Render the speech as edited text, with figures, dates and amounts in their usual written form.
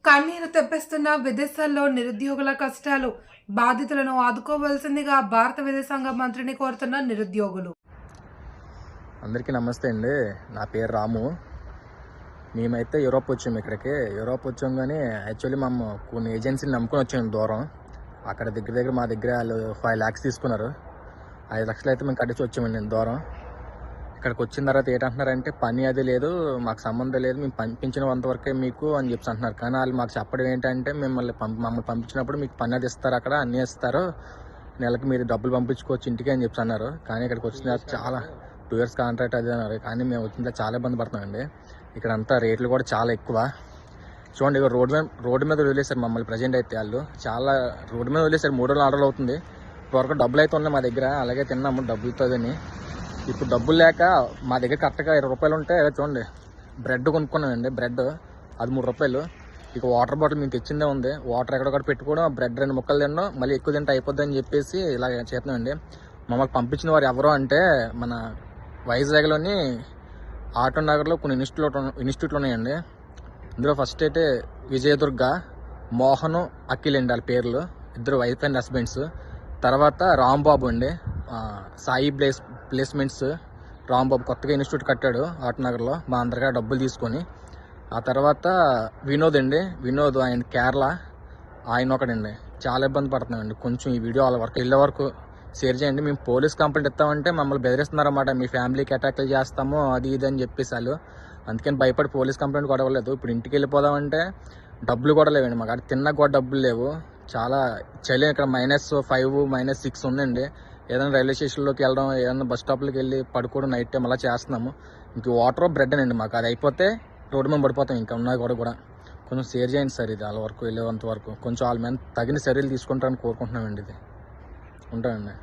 కన్నీరు తెప్పిస్తున్న విదేశాల్లో నిరుద్యోగుల కష్టాలు, బాధితులను ఆదుకోవాల్సిందిగా భారత విదేశాంగ మంత్రిని కోరుతున్న నిరుద్యోగులు. అందరికీ నమస్తే అండి. నా పేరు రాము. మేమైతే యూరోప్ వచ్చాము. యూరోప్ వచ్చాం కానీ యాక్చువల్లీ మేము కొన్ని ఏజెన్సీని నమ్ముకొని వచ్చాము దూరం. అక్కడ దగ్గర మా దగ్గర వాళ్ళు 5 lakhs తీసుకున్నారు. 5 లక్షలు అయితే మేము కట్టించి వచ్చామండి దూరం. ఇక్కడికి వచ్చిన తర్వాత ఏంటంటున్నారంటే పని అది లేదు, మాకు సంబంధం లేదు, మేము పంపించినంత వరకే మీకు అని చెప్పి అంటున్నారు. కానీ వాళ్ళు మాకు చెప్పడం ఏంటంటే మమ్మల్ని పంపించినప్పుడు మీకు పని అది ఇస్తారు, అక్కడ అన్నీ ఇస్తారు, నెలకి మీరు డబ్బులు పంపించుకోవచ్చు ఇంటికి అని చెప్పి అన్నారు. కానీ ఇక్కడికి వచ్చిన తర్వాత చాలా 2 years కాంట్రాక్ట్ అది అన్నారు. కానీ మేము వచ్చిన చాలా ఇబ్బంది పడుతున్నామండి. ఇక్కడ అంతా రేట్లు కూడా చాలా ఎక్కువ. చూడండి, రోడ్డు మీద వదిలేశారు మమ్మల్ని. ప్రజెంట్ అయితే వాళ్ళు చాలా రోడ్డు మీద వదిలేశారు. 3 రోజులు 4 రోజులు అవుతుంది. ఇప్పటివరకు డబ్బులు అయితే ఉన్నాయి మా దగ్గర, అలాగే తిన్నాము డబ్బులతోని. ఇప్పుడు డబ్బులు లేక మా దగ్గర కరెక్ట్గా 20 రూపాయలు ఉంటే చూడండి బ్రెడ్ కొనుక్కున్నామండి. బ్రెడ్ అది 3 రూపాయలు. ఇక వాటర్ బాటిల్ మేము తెచ్చిందే ఉంది. వాటర్ ఎక్కడొక్కడ పెట్టుకోవడం, బ్రెడ్ 2 ముక్కలు తినడం, మళ్ళీ ఎక్కువ తింటే అయిపోద్ది అని చెప్పేసి ఇలా చేస్తున్నామండి. మమ్మల్ని పంపించిన వారు ఎవరో అంటే మన వైజాగ్లోని ఆటో నగర్లో కొన్ని ఇన్స్టిట్యూట్లు ఉన్నాయండి. ఇందులో ఫస్ట్ అయితే విజయదుర్గ, మోహన్, అఖిల్ అండి వాళ్ళ పేర్లు, ఇద్దరు వైఫ్ అండ్ హస్బెండ్స్. తర్వాత రాంబాబు అండి, సాయి ప్లేస్మెంట్స్. రాంబాబు కొత్తగా ఇన్స్టిట్యూట్ కట్టాడు ఆటనగర్లో మా అందరిగా డబ్బులు తీసుకొని. ఆ తర్వాత వినోద్ అండి, వినోద్ ఆయన కేరళ, ఆయన ఒకడండి. చాలా ఇబ్బంది పడుతున్నామండి. కొంచెం ఈ వీడియో వాళ్ళ వరకు వెళ్ళే వరకు షేర్ చేయండి. మేము పోలీస్ కంప్లైంట్ ఇస్తామంటే మమ్మల్ని బెదిరిస్తున్నారన్నమాట. మీ ఫ్యామిలీకి అటాక్లు చేస్తాము అది ఇది అని చెప్పేసి వాళ్ళు. అందుకని భయపడి పోలీస్ కంప్లైంట్ కూడా ఇవ్వలేదు. ఇప్పుడు ఇంటికి వెళ్ళిపోదామంటే డబ్బులు కూడా లేవండి మాకు. అక్కడ తిన్నా కూడా డబ్బులు లేవు. చాలా చలి. ఇక్కడ -5 -6 ఉందండి. ఏదైనా రైల్వే స్టేషన్లోకి వెళ్ళడం, ఏదైనా బస్ స్టాప్లోకి వెళ్ళి పడుకోవడం నైట్ టైం అలా చేస్తున్నాము. ఇంక వాటర్ బ్రెడ్ అండి మాకు. అది అయిపోతే రోడ్డు మీద పడిపోతాం. ఇంకా ఉన్నాయి కూడా కొంచెం షేర్ చేయండి సార్. ఇది వాళ్ళ వరకు వెళ్ళేంత వరకు కొంచెం వాళ్ళ మీద తగిన చర్యలు తీసుకుంటారని కోరుకుంటున్నామండి. ఇది ఉంటామండి.